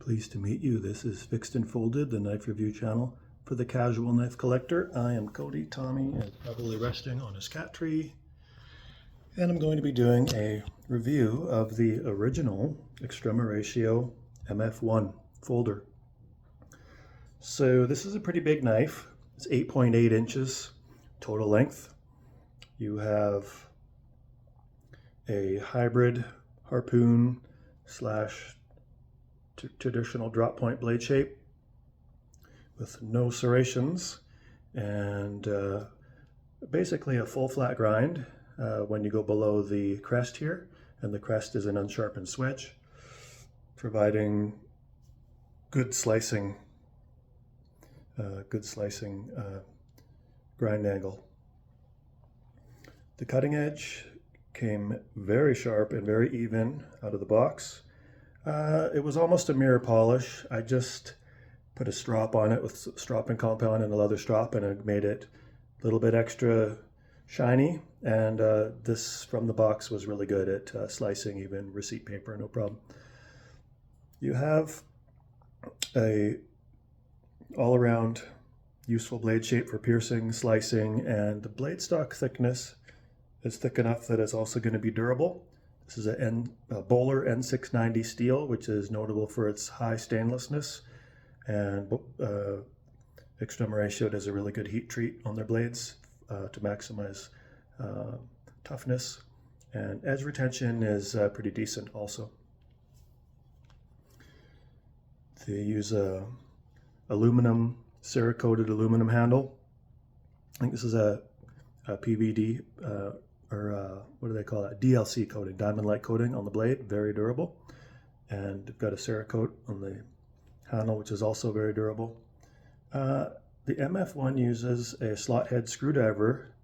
Pleased to meet you. This is Fixed and Folded, the knife review channel for the casual knife collector. I am Cody. Tommy is probably resting on his cat tree. And I'm going to be doing a review of the original Extrema Ratio MF1 folder. So this is a pretty big knife. It's 8.8 inches total length. You have a hybrid harpoon slash traditional drop point blade shape with no serrations and basically a full flat grind when you go below the crest here, and the crest is an unsharpened swedge, providing good slicing grind angle. The cutting edge came very sharp and very even out of the box. It was almost a mirror polish. I just put a strop on it with stropping compound and a leather strop, and it made it a little bit extra shiny. And this from the box was really good at slicing even receipt paper, no problem. You have a all-around useful blade shape for piercing, slicing, and the blade stock thickness is thick enough that it's also going to be durable. This is a Bowler N690 steel, which is notable for its high stainlessness, and Extrema Ratio does a really good heat treat on their blades to maximize toughness, and edge retention is pretty decent also. They use a aluminum, Cerakoted aluminum handle. I think this is a PVD or what do they call it? DLC coating, diamond light coating on the blade, very durable. And they've got a Cerakote on the handle, which is also very durable. The MF1 uses a slot head screwdriver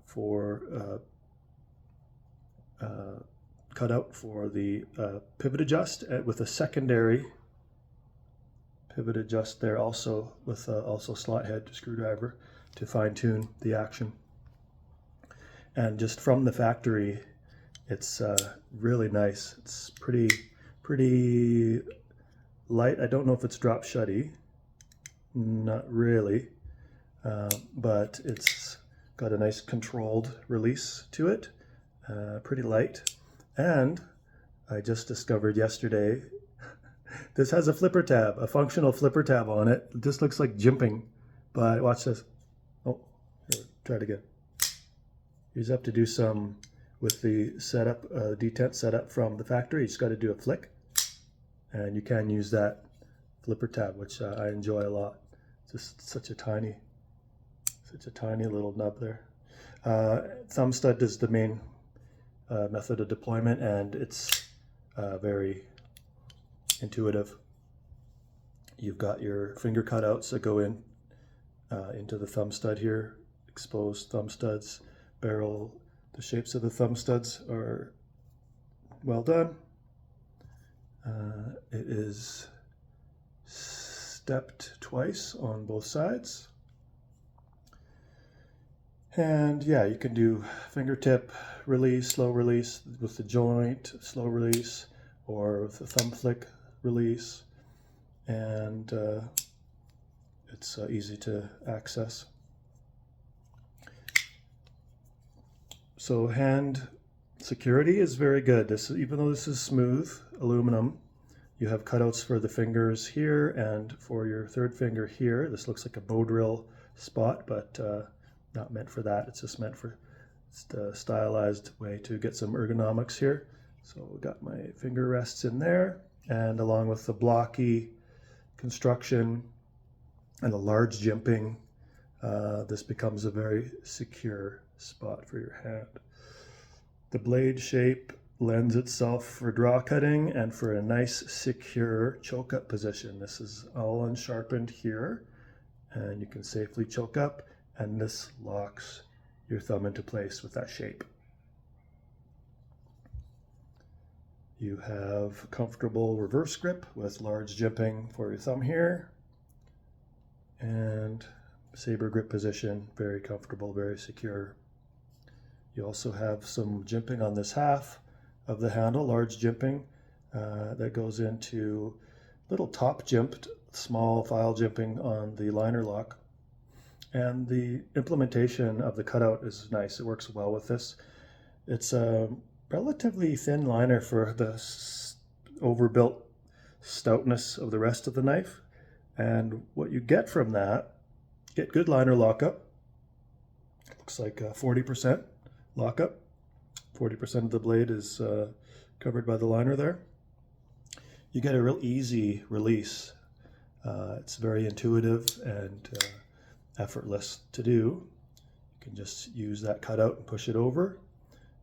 for cutout for the pivot adjust with a secondary pivot adjust there also with also slot head screwdriver to fine tune the action. And just from the factory, it's really nice. It's pretty light. I don't know if it's drop shutty, not really, but it's got a nice controlled release to it, pretty light. And I just discovered yesterday, this has a flipper tab, a functional flipper tab on it. It just looks like jimping, but watch this. Oh, here, try it again. You just have to do some with the setup, detent setup from the factory. You just got to do a flick, and you can use that flipper tab, which I enjoy a lot. Just such a tiny little nub there. Thumb stud is the main method of deployment, and it's very intuitive. You've got your finger cutouts that go in into the thumb stud here, exposed thumb studs. Barrel, the shapes of the thumb studs are well done. It is stepped twice on both sides. And yeah, you can do fingertip release, slow release with the joint, slow release, or with the thumb flick release. And it's easy to access. So hand security is very good. Even though this is smooth aluminum, you have cutouts for the fingers here and for your third finger here. This looks like a bow drill spot, but not meant for that. It's just meant for a stylized way to get some ergonomics here. So we got my finger rests in there, and along with the blocky construction and the large jimping, this becomes a very secure spot for your hand. The blade shape lends itself for draw cutting and for a nice secure choke up position. This is all unsharpened here, and you can safely choke up, and this locks your thumb into place with that shape. You have comfortable reverse grip with large jimping for your thumb here, and saber grip position, very comfortable, very secure. You also have some jimping on this half of the handle, large jimping, that goes into little top jimped, small file jimping on the liner lock. And the implementation of the cutout is nice. It works well with this. It's a relatively thin liner for the overbuilt stoutness of the rest of the knife. And what you get from that, get good liner lockup. Looks like 40% lockup. 40% of the blade is covered by the liner there. You get a real easy release. It's very intuitive and effortless to do. You can just use that cutout and push it over,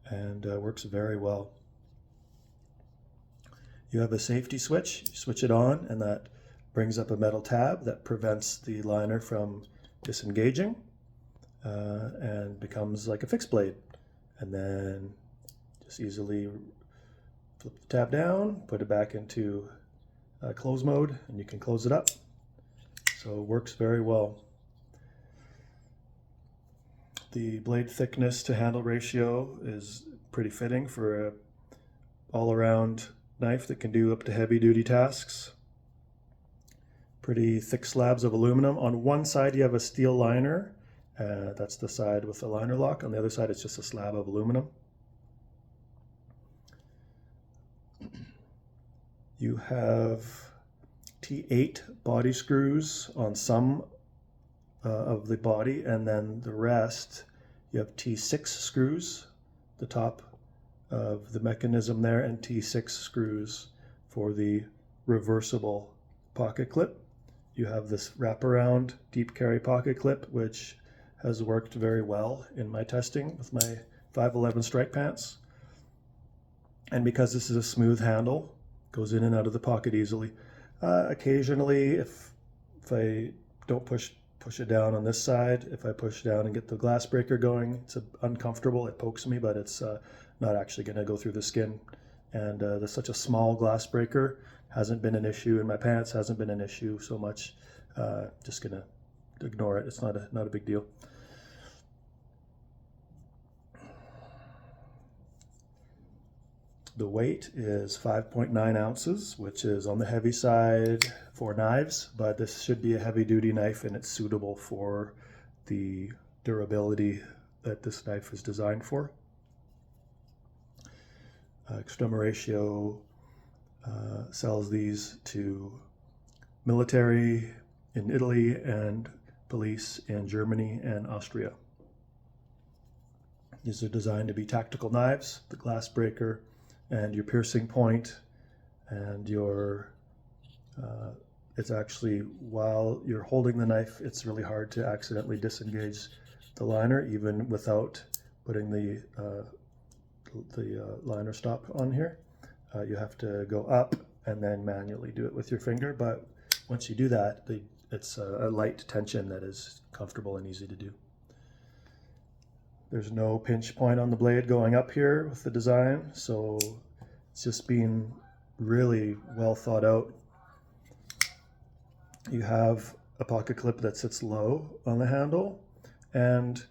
and works very well. You have a safety switch. You switch it on, and that brings up a metal tab that prevents the liner from disengaging and becomes like a fixed blade. And then just easily flip the tab down, put it back into close mode, and you can close it up. So it works very well. The blade thickness to handle ratio is pretty fitting for a all-around knife that can do up to heavy-duty tasks. Pretty thick slabs of aluminum. On one side you have a steel liner. That's the side with the liner lock. On the other side it's just a slab of aluminum. You have T8 body screws on some of the body, and then the rest you have T6 screws, the top of the mechanism there, and T6 screws for the reversible pocket clip. You have this wraparound deep carry pocket clip, which has worked very well in my testing with my 511 strike pants. And because this is a smooth handle, goes in and out of the pocket easily. Occasionally, if I don't push it down on this side, if I push down and get the glass breaker going, it's uncomfortable, it pokes me, but it's not actually going to go through the skin. And there's such a small glass breaker, hasn't been an issue in my pants, hasn't been an issue so much. Just going to ignore it, it's not a big deal. The weight is 5.9 ounces, which is on the heavy side for knives, but this should be a heavy-duty knife, and it's suitable for the durability that this knife is designed for. Extrema Ratio sells these to military in Italy and police in Germany and Austria. These are designed to be tactical knives. The glass breaker and your piercing point and your it's actually, while you're holding the knife, it's really hard to accidentally disengage the liner even without putting the liner stop on here. You have to go up and then manually do it with your finger, but once you do that, it's a light tension that is comfortable and easy to do. There's no pinch point on the blade going up here with the design, so it's just been really well thought out. You have a pocket clip that sits low on the handle, and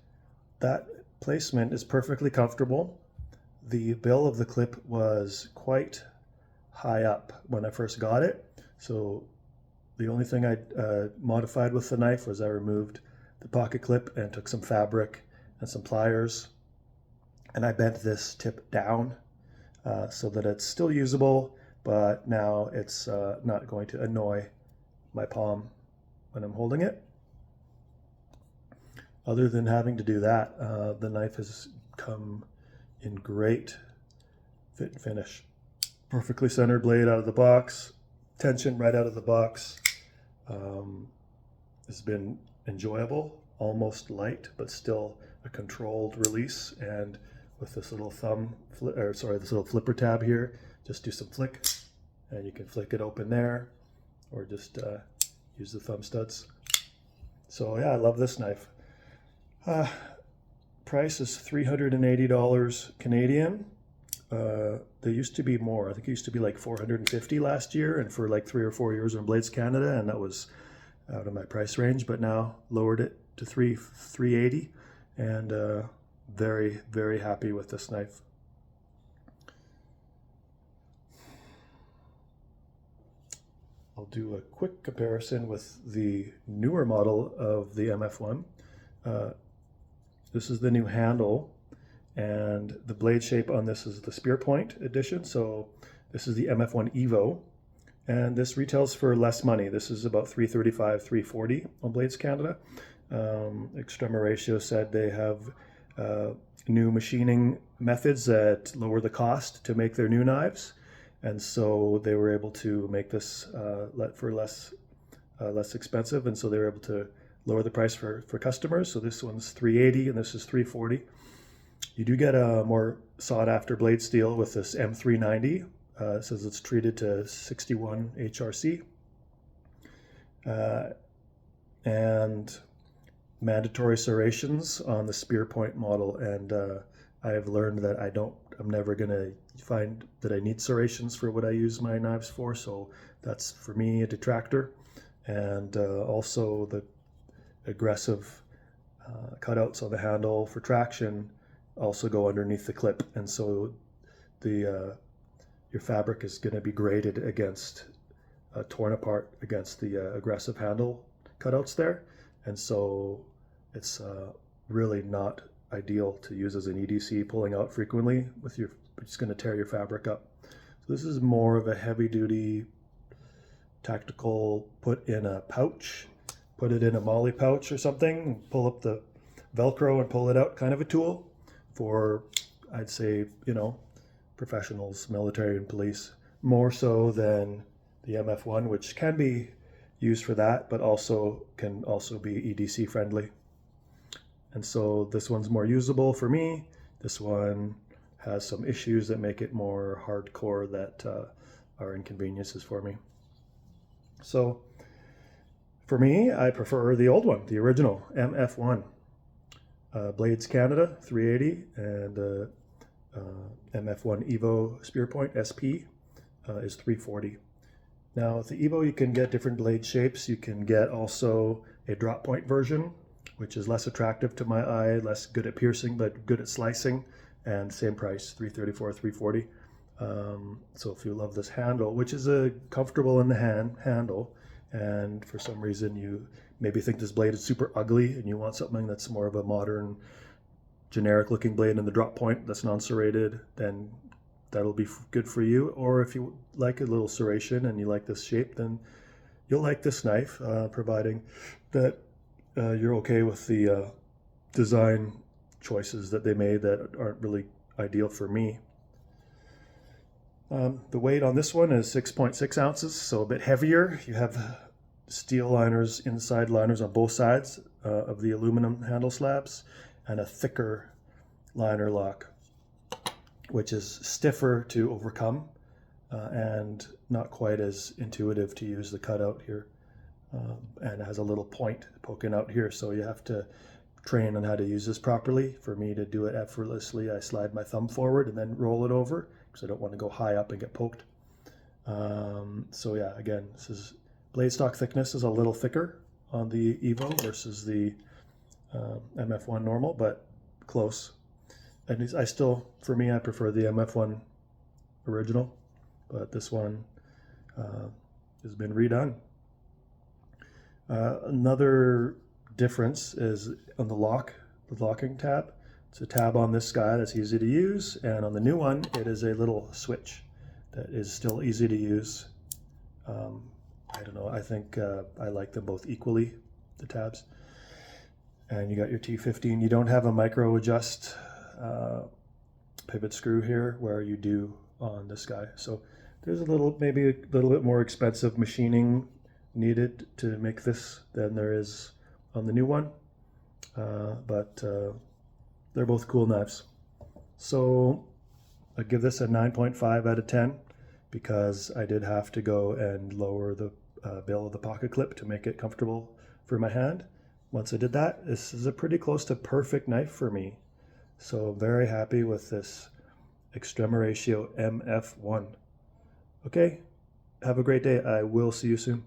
that placement is perfectly comfortable. The bill of the clip was quite high up when I first got it, so the only thing I modified with the knife was I removed the pocket clip and took some fabric and some pliers, and I bent this tip down so that it's still usable, but now it's not going to annoy my palm when I'm holding it. Other than having to do that, the knife has come in great fit and finish. Perfectly centered blade out of the box, tension right out of the box. It's been enjoyable, almost light, but still a controlled release. And with this little this little flipper tab here, just do some flick, and you can flick it open there, or just use the thumb studs. So yeah, I love this knife. Price is $380 Canadian. There used to be more. I think it used to be like $450 last year, and for like 3 or 4 years on Blades Canada, and that was out of my price range, but now lowered it to $380, and very, very happy with this knife. I'll do a quick comparison with the newer model of the MF1. This is the new handle, and the blade shape on this is the spear point edition. So this is the MF1 Evo, and this retails for less money. This is about $335, $340 on Blades Canada. Extrema Ratio said they have new machining methods that lower the cost to make their new knives, and so they were able to make this for less expensive, and so they were able to lower the price for customers. So this one's $380 and this is $340. You do get a more sought after blade steel with this M390. It says it's treated to 61 HRC. And mandatory serrations on the spear point model, and I have learned that I'm never going to find that I need serrations for what I use my knives for, so that's for me a detractor. And also the aggressive cutouts on the handle for traction also go underneath the clip, and so your fabric is going to be graded against torn apart against the aggressive handle cutouts there, and so it's really not ideal to use as an EDC pulling out frequently with it's going to tear your fabric up. So this is more of a heavy duty tactical, put in a pouch, put it in a molly pouch or something, pull up the Velcro and pull it out kind of a tool for, I'd say, professionals, military and police, more so than the MF1, which can be used for that, but can also be EDC friendly. And so this one's more usable for me. This one has some issues that make it more hardcore that are inconveniences for me. So for me, I prefer the old one, the original MF1. Blades Canada 380 and MF1 Evo Spear Point SP is 340. Now with the Evo you can get different blade shapes. You can get also a drop point version, which is less attractive to my eye, less good at piercing, but good at slicing, and same price, $334, $340. So if you love this handle, which is comfortable in the handle, and for some reason you maybe think this blade is super ugly and you want something that's more of a modern, generic looking blade in the drop point that's non-serrated, then that'll be good for you. Or if you like a little serration and you like this shape, then you'll like this knife, providing that you're okay with the design choices that they made that aren't really ideal for me. The weight on this one is 6.6 ounces, so a bit heavier. You have steel liners, inside liners on both sides of the aluminum handle slabs, and a thicker liner lock, which is stiffer to overcome and not quite as intuitive to use the cutout here. And it has a little point poking out here, so you have to train on how to use this properly. For me to do it effortlessly, I slide my thumb forward and then roll it over, because I don't want to go high up and get poked. So yeah, again, blade stock thickness is a little thicker on the Evo versus the MF1 normal, but close. And for me, I prefer the MF1 original, but this one has been redone. Another difference is on the locking tab. It's a tab on this guy that's easy to use, and on the new one, it is a little switch that is still easy to use. I don't know, I think I like them both equally, the tabs. And you got your T15. You don't have a micro adjust pivot screw here where you do on this guy. So there's maybe a little bit more expensive machining needed to make this than there is on the new one. But they're both cool knives. So I give this a 9.5 out of 10 because I did have to go and lower the bill of the pocket clip to make it comfortable for my hand. Once I did that, this is a pretty close to perfect knife for me. So very happy with this Extrema Ratio MF1. Okay, have a great day. I will see you soon.